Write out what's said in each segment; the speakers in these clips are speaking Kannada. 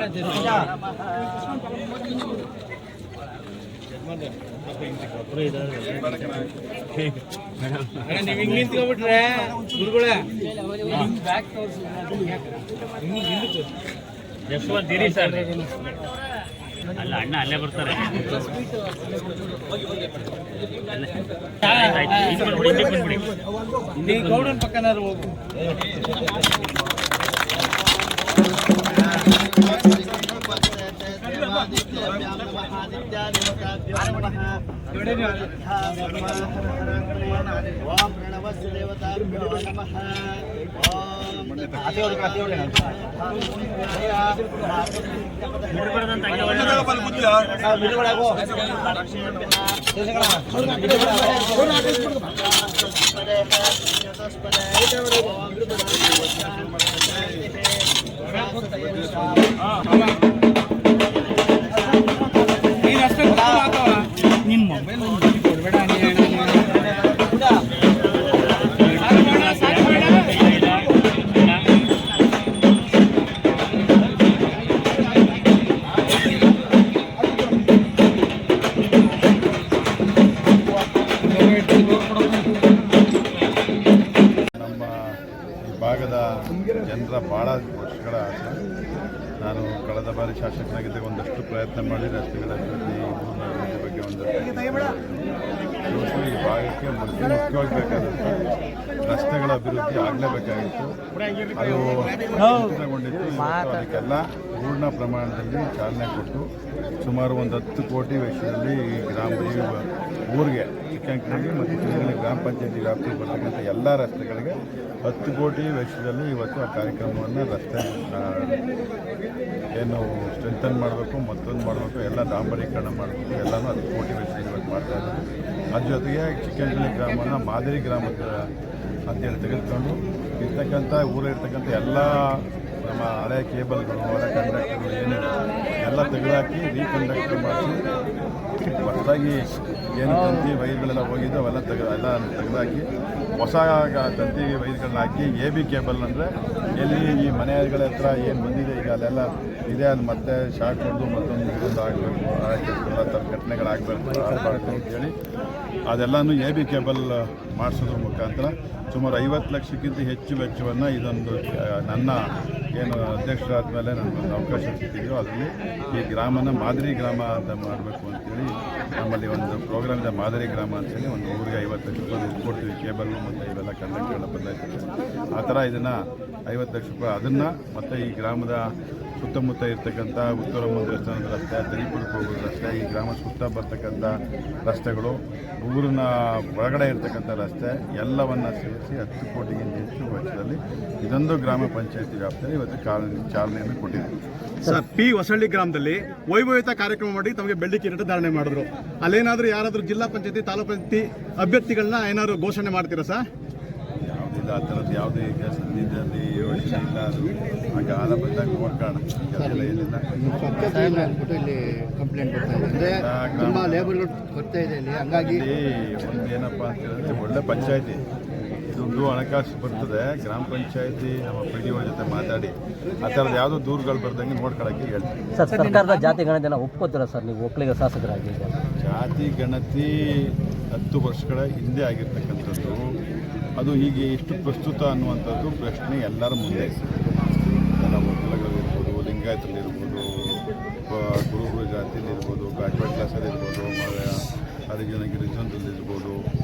ನೀವು ಹಿಂಗೆ ನಿಂತ್ಕೊಬಿಟ್ರೆ ಗುರುಗಳೇ ದಿರಿ ಸರ್ ಅಲ್ಲ ಅಣ್ಣ ಅಲ್ಲೇ ಬರ್ತಾರೆ. ಗೌಡನ ಪಕ್ಕನಾರು ಹೋಗು. ನಿನ್ನ ಮೊಬೈಲ್ ಕೊಡ್ಬೇಡ. ಭಾಗದ ಜನರ ಭಾಳ ವರ್ಷಗಳ ಆಸೆ. ನಾನು ಕಳೆದ ಬಾರಿ ಶಾಸಕನಾಗಿದ್ದಾಗ ಒಂದಷ್ಟು ಪ್ರಯತ್ನ ಮಾಡಿ ರಸ್ತೆಗಳ ಅಭಿವೃದ್ಧಿ ಬಗ್ಗೆ ಒಂದಷ್ಟು ಈ ಭಾಗಕ್ಕೆ ಮುಖ್ಯವಾಗಿ ಬೇಕಾದಂಥ ರಸ್ತೆಗಳ ಅಭಿವೃದ್ಧಿ ಆಗಲೇಬೇಕಾಗಿತ್ತು. ಅದು ಪೂರ್ಣಗೊಂಡಿತ್ತು. ಅದಕ್ಕೆಲ್ಲ ಪೂರ್ಣ ಪ್ರಮಾಣದಲ್ಲಿ ಚಾಲನೆ ಕೊಟ್ಟು ಸುಮಾರು ಒಂದು 10 ಕೋಟಿ ವೆಚ್ಚದಲ್ಲಿ ಈ ಊರಿಗೆ ಚಿಕ್ಕಂಕನಹಳ್ಳಿ ಮತ್ತು ಚಿನ್ನಹಳ್ಳಿ ಗ್ರಾಮ ಪಂಚಾಯತಿ ವ್ಯಾಪ್ತಿಗೆ ಬರ್ತಕ್ಕಂಥ ಎಲ್ಲ ರಸ್ತೆಗಳಿಗೆ 10 ಕೋಟಿ ವೆಚ್ಚದಲ್ಲಿ ಇವತ್ತು ಆ ಕಾರ್ಯಕ್ರಮವನ್ನು ರಸ್ತೆ ಏನು ಸ್ಟ್ರೆಂಥನ್ ಮಾಡಬೇಕು, ಮತ್ತೊಂದು ಮಾಡಬೇಕು, ಎಲ್ಲ ಡಾಂಬರೀಕರಣ ಮಾಡಬೇಕು, ಎಲ್ಲನೂ 10 ಕೋಟಿ ವೆಚ್ಚದಲ್ಲಿ ಇವತ್ತು ಮಾಡ್ತಾಯಿದ್ದಾರೆ. ಅದ್ರ ಜೊತೆಗೆ ಚಿಕ್ಕಂಕನಹಳ್ಳಿ ಗ್ರಾಮನ ಮಾದರಿ ಗ್ರಾಮದ ಅಂತೇಳಿ ತೆಗೆದುಕೊಂಡು ಇರ್ತಕ್ಕಂಥ ಊರಿರ್ತಕ್ಕಂಥ ಎಲ್ಲ ನಮ್ಮ ಹಳೆ ಕೇಬಲ್ಗಳು, ಹಳೆ ಕಂಡಕ್ಟರ್ಗಳು ಏನಿದೆ ಎಲ್ಲ ತೆಗೆದುಹಾಕಿ ರೀಕಂಡಕ್ಟರ್ ಮಾಡಿಸಿ ಹೊಸದಾಗಿ ಏನು ತಂತಿ ವೈರ್ಗಳೆಲ್ಲ ಹೋಗಿದ್ದು ಅವೆಲ್ಲ ತೆಗೆದುಹಾಕಿ ಹೊಸ ತಂತಿ ವೈರ್ಗಳನ್ನ ಹಾಕಿ AB ಕೇಬಲ್ ಅಂದರೆ ಎಲ್ಲಿ ಈ ಮನೆಗಳ ಹತ್ರ ಏನು ಬಂದಿದೆ ಈಗ ಅಲ್ಲೆಲ್ಲ ಇದೆ, ಅದು ಮತ್ತೆ ಶಾರ್ಟ್ ಹೊಡೆದು ಮತ್ತೊಂದು ಆಗಬೇಕು, ಎಲ್ಲ ಥರ ಘಟನೆಗಳಾಗಬೇಕು ಅಂತೇಳಿ ಅದೆಲ್ಲನೂ AB ಕೇಬಲ್ ಮಾಡಿಸೋದ್ರ ಮುಖಾಂತರ ಸುಮಾರು 50 ಲಕ್ಷಕ್ಕಿಂತ ಹೆಚ್ಚು ವೆಚ್ಚವನ್ನು ಇದೊಂದು ನನ್ನ ಏನು ಅಧ್ಯಕ್ಷರಾದ ಮೇಲೆ ನನಗೊಂದು ಅವಕಾಶ ಸಿಕ್ಕಿದೆಯೋ ಅದರಲ್ಲಿ ಈ ಗ್ರಾಮನ ಮಾದರಿ ಗ್ರಾಮ ಅಂತ ಮಾಡಬೇಕು ಅಂತೇಳಿ ನಮ್ಮಲ್ಲಿ ಒಂದು ಪ್ರೋಗ್ರಾಮ್ ಇದೆ. ಮಾದರಿ ಗ್ರಾಮ ಅಂತೇಳಿ ಒಂದು ಊರಿಗೆ 50 ಲಕ್ಷ ರೂಪಾಯಿ ದುಡ್ಡು ಕೊಡ್ತೀವಿ, ಕೇಬಲ್ಲು ಮತ್ತು ಇವೆಲ್ಲ ಕಂಡಕ್ಟರ್ಗಳ ಬದಲಾಯಿಸ್ತೀವಿ. ಆ ಥರ ಇದನ್ನು 50 ಲಕ್ಷ ರೂಪಾಯಿ ಅದನ್ನು ಮತ್ತು ಈ ಗ್ರಾಮದ ಸುತ್ತಮುತ್ತ ಇರ್ತಕ್ಕಂಥ ಉತ್ತರಮ್ಮ ದೇವಸ್ಥಾನದ ರಸ್ತೆ, ತರೀಪುರಕ್ಕೆ ಹೋಗೋದು ರಸ್ತೆ, ಈ ಗ್ರಾಮ ಸುತ್ತ ಬರ್ತಕ್ಕಂಥ ರಸ್ತೆಗಳು, ಊರಿನ ಒಳಗಡೆ ಇರ್ತಕ್ಕಂಥ ರಸ್ತೆ ಎಲ್ಲವನ್ನು ಸೇರಿಸಿ 10 ಕೋಟಿಗಿಂತ ಹೆಚ್ಚು ವೆಚ್ಚದಲ್ಲಿ ಇದೊಂದು ಗ್ರಾಮ ಪಂಚಾಯತಿ ವ್ಯಾಪ್ತಿಯಲ್ಲಿ ಇವತ್ತು ಚಾಲನೆಯನ್ನು ಕೊಟ್ಟಿದ್ದೀವಿ. Sir, P. ಹೊಸಳ್ಳಿ ಗ್ರಾಮದಲ್ಲಿ ವೈಭವಯುತ ಕಾರ್ಯಕ್ರಮ ಮಾಡಿ ತಮಗೆ ಬೆಳ್ಳಿ ಕಿರೀಟ ಧಾರಣೆ ಮಾಡಿದ್ರು. ಅಲ್ಲೇನಾದರೂ ಯಾರಾದರೂ ಜಿಲ್ಲಾ ಪಂಚಾಯತಿ, ತಾಲೂಕು ಪಂಚಾಯತಿ ಅಭ್ಯರ್ಥಿಗಳನ್ನ ಏನಾದ್ರು ಘೋಷಣೆ ಮಾಡ್ತೀರಾ ಸರ್? ಯಾವುದಿಲ್ಲ, ಆ ಥರದ್ದು ಯಾವುದೇ ಈಗ ಸದ್ಯದಲ್ಲಿ ಯೋಚನೆ ಇಲ್ಲ. ಅದು ಆಗ ಆದ ಬಂದಾಗ ನೋಡ್ಕೋಣ, ಅದೆಲ್ಲ ಏನಿಲ್ಲ. ಇಲ್ಲಿ ಕಂಪ್ಲೇಂಟ್ ಬರ್ತಾ ಇದೆ ಅಂದರೆ ತುಂಬ ಲೇಬರ್ಗಳು ಬರ್ತಾ ಇದೆ ಇಲ್ಲಿ. ಹಂಗಾಗಿ ಒಂದು ಏನಪ್ಪ ಅಂತ ಹೇಳಿದ್ರೆ ಒಳ್ಳೆ ಪಂಚಾಯತಿ, ದುಡ್ಡು ಹಣಕಾಸು ಬರ್ತದೆ. ಗ್ರಾಮ ಪಂಚಾಯತಿ ನಮ್ಮ PDO ಜೊತೆ ಮಾತಾಡಿ ಆ ಥರದ್ದು ಯಾವುದೋ ದೂರುಗಳು ಬರ್ದಂಗೆ ನೋಡ್ಕೊಳ್ಳೋಕ್ಕೆ ಹೇಳ್ತೀವಿ. ಸರ್, ಸರ್ಕಾರದ ಜಾತಿ ಗಣತಿಯನ್ನು ಒಪ್ಕೋತೀರಾ ಸರ್ ನೀವು ಒಕ್ಕಲಿಗ ಶಾಸಕರಾಗಿ? ಜಾತಿ ಗಣತಿ 10 ವರ್ಷಗಳ ಹಿಂದೆ ಆಗಿರ್ತಕ್ಕಂಥದ್ದು, ಅದು ಹೀಗೆ ಎಷ್ಟು ಪ್ರಸ್ತುತ ಅನ್ನುವಂಥದ್ದು ಪ್ರಶ್ನೆ ಎಲ್ಲರ ಮುಂದೆ. ಎಲ್ಲ ಒಕ್ಕಲಿಗರಿರ್ಬೋದು, ಲಿಂಗಾಯತರಲ್ಲಿರ್ಬೋದು, ಗುರುಗುರು ಜಾತಿಯಲ್ಲಿರ್ಬೋದು, ಬ್ಯಾಕ್ವರ್ಡ್ ಕ್ಲಾಸಲ್ಲಿರ್ಬೋದು, ಹರಿಜನ ಗಿರಿಜನದಲ್ಲಿರ್ಬೋದು,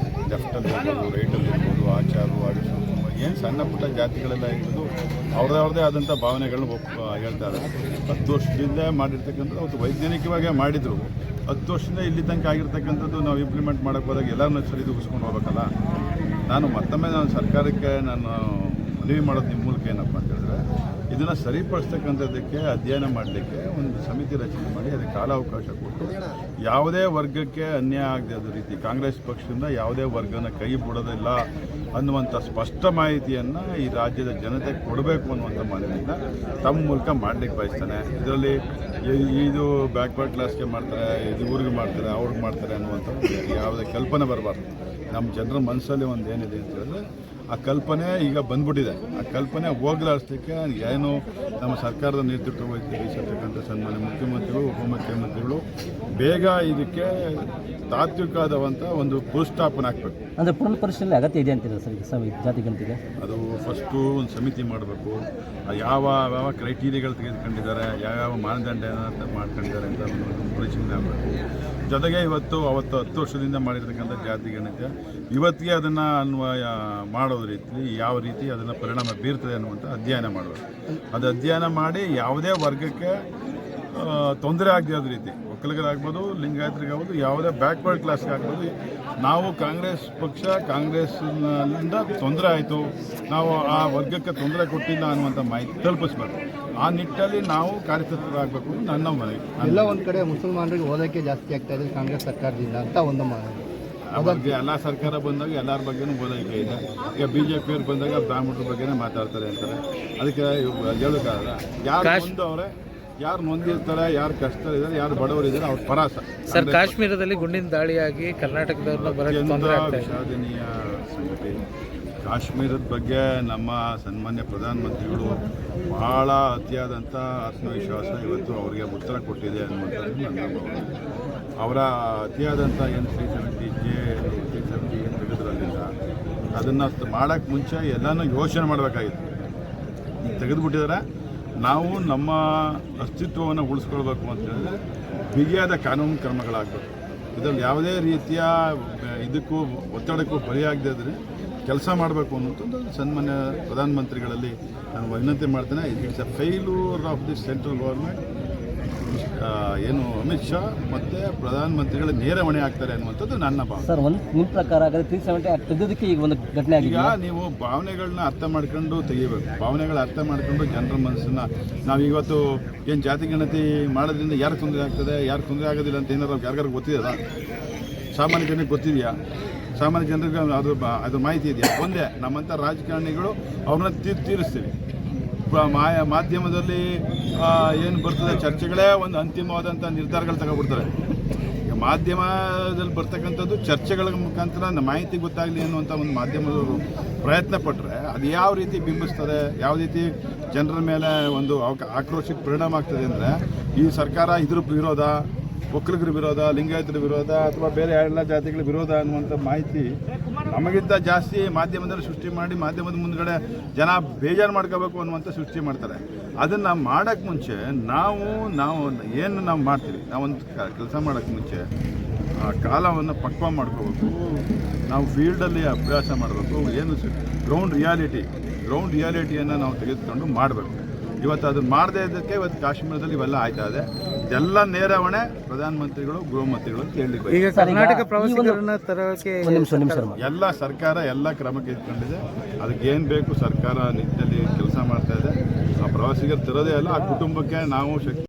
ಲೆಫ್ಟಲ್ಲಿರ್ಬೋದು, ರೈಟಲ್ಲಿರ್ಬೋದು, ಆಚಾರು ಆಡಿಸು ಏನು ಸಣ್ಣ ಪುಟ್ಟ ಜಾತಿಗಳೆಲ್ಲ ಇರ್ಬೋದು, ಅವ್ರದ್ದೇ ಆದಂಥ ಭಾವನೆಗಳನ್ನ ಹೇಳ್ತಾರೆ. 10 ವರ್ಷದಿಂದ ಮಾಡಿರ್ತಕ್ಕಂಥದ್ದು ಅವತ್ತು ವೈಜ್ಞಾನಿಕವಾಗೇ ಮಾಡಿದರು. 10 ವರ್ಷದಿಂದ ಇಲ್ಲಿ ತನಕ ಆಗಿರ್ತಕ್ಕಂಥದ್ದು ನಾವು ಇಂಪ್ಲಿಮೆಂಟ್ ಮಾಡೋಕ್ಕೆ ಹೋದಾಗ ಎಲ್ಲರನ್ನೂ ಸರಿದೂಗಿಸ್ಕೊಂಡು ಹೋಗ್ಬೇಕಲ್ಲ. ಮತ್ತೊಮ್ಮೆ ಸರ್ಕಾರಕ್ಕೆ ನಾನು ಮನವಿ ಮಾಡೋದು ನಿಮ್ಮ ಮೂಲಕ ಏನಪ್ಪ ಅಂತ ಹೇಳಿದ್ರೆ, ಇದನ್ನು ಸರಿಪಡಿಸ್ತಕ್ಕಂಥದ್ದಕ್ಕೆ ಅಧ್ಯಯನ ಮಾಡಲಿಕ್ಕೆ ಒಂದು ಸಮಿತಿ ರಚನೆ ಮಾಡಿ ಅದಕ್ಕೆ ಕಾಲಾವಕಾಶ ಕೊಟ್ಟು ಯಾವುದೇ ವರ್ಗಕ್ಕೆ ಅನ್ಯಾಯ ಆಗದ ರೀತಿ ಕಾಂಗ್ರೆಸ್ ಪಕ್ಷದಿಂದ ಯಾವುದೇ ವರ್ಗನ ಕೈ ಬಿಡೋದಿಲ್ಲ ಅನ್ನುವಂಥ ಸ್ಪಷ್ಟ ಮಾಹಿತಿಯನ್ನು ಈ ರಾಜ್ಯದ ಜನತೆ ಕೊಡಬೇಕು ಅನ್ನುವಂಥ ಮನವಿಯಿಂದ ತಮ್ಮ ಮೂಲಕ ಮಾಡಲಿಕ್ಕೆ ಬಯಸ್ತಾನೆ. ಇದರಲ್ಲಿ ಇದು ಬ್ಯಾಕ್ವರ್ಡ್ ಕ್ಲಾಸ್ಗೆ ಮಾಡ್ತಾರೆ, ಇದು ಊರಿಗೆ ಮಾಡ್ತಾರೆ, ಅವ್ರಿಗೆ ಮಾಡ್ತಾರೆ ಅನ್ನುವಂಥದ್ದು ಯಾವುದೇ ಕಲ್ಪನೆ ಬರಬಾರ್ದು. ನಮ್ಮ ಜನರ ಮನಸ್ಸಲ್ಲಿ ಒಂದು ಏನಿದೆ ಅಂತ ಹೇಳಿದ್ರೆ ಆ ಕಲ್ಪನೆ ಈಗ ಬಂದ್ಬಿಟ್ಟಿದೆ. ಆ ಕಲ್ಪನೆ ಹೋಗ್ಲಾಡಿಸ್ಲಿಕ್ಕೆ ಏನು ನಮ್ಮ ಸರ್ಕಾರದ ನೇತೃತ್ವ ವಹಿಸಿರ್ತಕ್ಕಂಥ ಸನ್ಮಾನ್ಯ ಮುಖ್ಯಮಂತ್ರಿಗಳು, ಉಪಮುಖ್ಯಮಂತ್ರಿಗಳು ಬೇಗ ಇದಕ್ಕೆ ತಾತ್ವಿಕವಾದಂಥ ಒಂದು ಭೂಸ್ಥಾಪನೆ ಹಾಕಬೇಕು. ಅಂದರೆ ಪುನರ್ ಪರಿಶೀಲನೆ ಅಗತ್ಯ ಇದೆ ಅಂತೀರಾ ಸರ್ ಈ ಜಾತಿ ಗಣತಿಗೆ? ಅದು ಫಸ್ಟು ಒಂದು ಸಮಿತಿ ಮಾಡಬೇಕು. ಯಾವ ಯಾವ ಕ್ರೈಟೀರಿಯಾಗಳು ತೆಗೆದುಕೊಂಡಿದ್ದಾರೆ, ಯಾವ್ಯಾವ ಮಾನದಂಡ ಮಾಡ್ಕೊಂಡಿದ್ದಾರೆ ಅಂತ ಒಂದು ಪರಿಶೀಲನೆ ಆಗಬೇಕು. ಜೊತೆಗೆ ಅವತ್ತು 10 ವರ್ಷದಿಂದ ಮಾಡಿರ್ತಕ್ಕಂಥ ಜಾತಿ ಗಣತಿ ಇವತ್ತಿಗೆ ಅದನ್ನು ಅನ್ವಯ ಮಾಡೋದ್ರ ರೀತಿ ಯಾವ ರೀತಿ ಅದನ್ನು ಪರಿಣಾಮ ಬೀರ್ತದೆ ಅನ್ನುವಂಥ ಅಧ್ಯಯನ ಮಾಡಬೇಕು. ಅದು ಅಧ್ಯಯನ ಮಾಡಿ ಯಾವುದೇ ವರ್ಗಕ್ಕೆ ತೊಂದರೆ ಆಗದ ರೀತಿ, ಒಕ್ಕಲಿಗರಾಗ್ಬೋದು, ಲಿಂಗಾಯತರಿಗಾಗ್ಬೋದು, ಯಾವುದೇ ಬ್ಯಾಕ್ವರ್ಡ್ ಕ್ಲಾಸ್ಗೆ ಆಗ್ಬೋದು, ನಾವು ಕಾಂಗ್ರೆಸ್ ಪಕ್ಷ ಕಾಂಗ್ರೆಸ್ನಿಂದ ತೊಂದರೆ ಆಯಿತು, ನಾವು ಆ ವರ್ಗಕ್ಕೆ ತೊಂದರೆ ಕೊಟ್ಟಿಲ್ಲ ಅನ್ನುವಂಥ ಮಾಹಿತಿ ತಲುಪಿಸ್ಬೇಕು. ಆ ನಿಟ್ಟಲ್ಲಿ ನಾವು ಕಾರ್ಯತತ್ಪರರಾಗಬೇಕು ನನ್ನ ಮನವಿ. ಎಲ್ಲ ಒಂದು ಕಡೆ ಮುಸಲ್ಮಾನರಿಗೆ ಓದೋಕ್ಕೆ ಜಾಸ್ತಿ ಆಗ್ತಾ ಇದೆ ಕಾಂಗ್ರೆಸ್ ಸರ್ಕಾರದಿಂದ ಅಂತ ಒಂದು ಆ ಬಗ್ಗೆ ಎಲ್ಲ ಸರ್ಕಾರ ಬಂದಾಗ ಎಲ್ಲರ ಬಗ್ಗೆನೂ ಓದೈಕೆ ಇದೆ. ಈಗ BJP ಬಂದಾಗ ಬ್ರಾಹ್ಮಣರ ಬಗ್ಗೆನೇ ಮಾತಾಡ್ತಾರೆ ಅಂತಾರೆ. ಅದಕ್ಕೆ ಹೇಳೋಕ್ಕಾಗಲ್ಲ. ಯಾರು ನೊಂದವ್ರೆ, ಯಾರು ನೊಂದಿರ್ತಾರೆ, ಯಾರು ಕಷ್ಟದಲ್ಲಿದ್ದಾರೆ, ಯಾರು ಬಡವರಿದ್ದಾರೆ ಅವ್ರ ಪರಾಸ. ಸರ್, ಕಾಶ್ಮೀರದಲ್ಲಿ ಗುಂಡಿನ ದಾಳಿಯಾಗಿ ಕರ್ನಾಟಕದವ್ರನ್ನ ಬರೋಕ್ಕೆ ತೊಂದರೆ ಆಗ್ತಾ ಇದೆ. ವಿಷಾದನೀಯ ಸಂಗತಿ. ಕಾಶ್ಮೀರದ ಬಗ್ಗೆ ನಮ್ಮ ಸನ್ಮಾನ್ಯ ಪ್ರಧಾನಮಂತ್ರಿಗಳು ಬಹಳ ಅತಿಯಾದಂಥ ಆತ್ಮವಿಶ್ವಾಸ ಇವತ್ತು ಅವರಿಗೆ ಉತ್ತರ ಕೊಟ್ಟಿದೆ ಅನ್ನುವಂಥದ್ದು ನನ್ನ ಭಾವನೆ. ಅವರ ಅತಿಯಾದಂಥ ಏನು 370 ಏನು ತೆಗೆದ್ರಲ್ಲಿಂದ ಅದನ್ನು ಮಾಡೋಕ್ಕೆ ಮುಂಚೆ ಎಲ್ಲನೂ ಯೋಚನೆ ಮಾಡಬೇಕಾಗಿತ್ತು. ಈಗ ತೆಗೆದುಬಿಟ್ಟಿದ್ದಾರೆ. ನಾವು ನಮ್ಮ ಅಸ್ತಿತ್ವವನ್ನು ಉಳಿಸ್ಕೊಳ್ಬೇಕು ಅಂತ ಹೇಳಿದ್ರೆ ಬಿಗಿಯಾದ ಕಾನೂನು ಕ್ರಮಗಳಾಗಬೇಕು. ಇದರಲ್ಲಿ ಯಾವುದೇ ರೀತಿಯ ಇದಕ್ಕೂ ಒತ್ತಡಕ್ಕೂ ಬಲಿಯಾಗದೇ ಕೆಲಸ ಮಾಡಬೇಕು ಅನ್ನೋಂಥದ್ದು ಸನ್ಮಾನ್ಯ ಪ್ರಧಾನಮಂತ್ರಿಗಳಲ್ಲಿ ನಾನು ವಿನಂತಿ ಮಾಡ್ತೇನೆ. It's a failure of the central government. ಏನು ಅಮಿತ್ ಶಾ ಮತ್ತು ಪ್ರಧಾನಮಂತ್ರಿಗಳ ನೇರ ಹೊಣೆ ಆಗ್ತಾರೆ ಅನ್ನುವಂಥದ್ದು ನನ್ನ ಭಾವನೆ. ಸರ್, ನಿಮ್ಮ ಪ್ರಕಾರ 370 ತೆಗೆದಕ್ಕೆ ಈಗ ಒಂದು ಘಟನೆ ಆಗಿದೆ. ಈಗ ನೀವು ಭಾವನೆಗಳನ್ನ ಅರ್ಥ ಮಾಡ್ಕೊಂಡು ತೆಗಿಬೇಕು. ಭಾವನೆಗಳ ಅರ್ಥ ಮಾಡ್ಕೊಂಡು ಜನರ ಮನಸ್ಸನ್ನು ನಾವು ಇವತ್ತು ಏನು ಜಾತಿ ಗಣತಿ ಮಾಡೋದ್ರಿಂದ ಯಾರು ತೊಂದರೆ ಆಗ್ತದೆ, ಯಾರು ತೊಂದರೆ ಆಗೋದಿಲ್ಲ ಅಂತ ಏನಾರು ಯಾರಿಗಾರು ಗೊತ್ತಿದೆಯಲ್ಲ? ಸಾಮಾನ್ಯ ಜನರಿಗೆ ಗೊತ್ತಿದೆಯಾ? ಸಾಮಾನ್ಯ ಜನರಿಗೆ ಅದು ಮಾಹಿತಿ ಇದೆಯಾ? ಒಂದೇ ನಮ್ಮಂಥ ರಾಜಕಾರಣಿಗಳು ಅವ್ರನ್ನ ತೀರಿಸ್ತೀವಿ. ಮಾಧ್ಯಮದಲ್ಲಿ ಏನು ಬರ್ತದೆ ಚರ್ಚೆಗಳೇ ಒಂದು ಅಂತಿಮವಾದಂಥ ನಿರ್ಧಾರಗಳು ತಗೊಬಿಡ್ತಾರೆ. ಈಗ ಮಾಧ್ಯಮದಲ್ಲಿ ಬರ್ತಕ್ಕಂಥದ್ದು ಚರ್ಚೆಗಳ ಮುಖಾಂತರ ಮಾಹಿತಿ ಗೊತ್ತಾಗಲಿ ಅನ್ನುವಂಥ ಒಂದು ಮಾಧ್ಯಮದವರು ಪ್ರಯತ್ನ ಪಟ್ಟರೆ ಅದು ಯಾವ ರೀತಿ ಬಿಂಬಿಸ್ತದೆ, ಯಾವ ರೀತಿ ಜನರ ಮೇಲೆ ಒಂದು ಆಕ್ರೋಶಕ್ಕೆ ಪರಿಣಾಮ ಆಗ್ತದೆ ಅಂದರೆ ಈ ಸರ್ಕಾರ ಇದ್ರ ವಿರೋಧ, ಒಕ್ಕಲಿಗರ ವಿರೋಧ, ಲಿಂಗಾಯತರ ವಿರೋಧ ಅಥವಾ ಬೇರೆ ಎಲ್ಲ ಜಾತಿಗಳ ವಿರೋಧ ಅನ್ನುವಂಥ ಮಾಹಿತಿ ನಮಗಿಂತ ಜಾಸ್ತಿ ಮಾಧ್ಯಮದಲ್ಲಿ ಸೃಷ್ಟಿ ಮಾಡಿ ಮಾಧ್ಯಮದ ಮುಂದ್ಗಡೆ ಜನ ಬೇಜಾರು ಮಾಡ್ಕೋಬೇಕು ಅನ್ನುವಂಥ ಸೃಷ್ಟಿ ಮಾಡ್ತಾರೆ. ಅದನ್ನು ಮಾಡೋಕ್ಕೆ ಮುಂಚೆ ನಾವು ಏನು ಮಾಡ್ತೀವಿ, ನಾವೊಂದು ಕೆಲಸ ಮಾಡೋಕ್ಕೆ ಮುಂಚೆ ಆ ಕಾಲವನ್ನು ಪಕ್ವ ಮಾಡ್ಕೋಬೇಕು. ನಾವು ಫೀಲ್ಡಲ್ಲಿ ಅಭ್ಯಾಸ ಮಾಡಬೇಕು. ಏನು ಗ್ರೌಂಡ್ ರಿಯಾಲಿಟಿಯನ್ನು ನಾವು ತೆಗೆದುಕೊಂಡು ಮಾಡಬೇಕು. ಇವತ್ತು ಅದನ್ನು ಮಾಡದೇ ಇದ್ದಕ್ಕೆ ಇವತ್ತು ಕಾಶ್ಮೀರದಲ್ಲಿ ಇವೆಲ್ಲ ಆಯ್ತಾ ಇದೆ. ಎಲ್ಲ ನೇರ ಹೊಣೆ ಪ್ರಧಾನಮಂತ್ರಿಗಳು, ಗೃಹ ಮಂತ್ರಿಗಳು ಅಂತ ಹೇಳಲಿಕ್ಕೆ. ಈಗ ಕರ್ನಾಟಕ ಪ್ರವಾಸಿಗರನ್ನ ತರೋಕೆ ಎಲ್ಲ ಸರ್ಕಾರ ಎಲ್ಲ ಕ್ರಮ ತೆಗೆದುಕೊಂಡಿದೆ. ಅದಕ್ಕೆ ಏನು ಬೇಕು ಸರ್ಕಾರ ನಿಟ್ಟಿನಲ್ಲಿ ಕೆಲಸ ಮಾಡ್ತಾ ಇದೆ. ಆ ಪ್ರವಾಸಿಗರು ತರೋದೇ ಅಲ್ಲ, ಆ ಕುಟುಂಬಕ್ಕೆ ನಾವು ಶಕ್ತಿ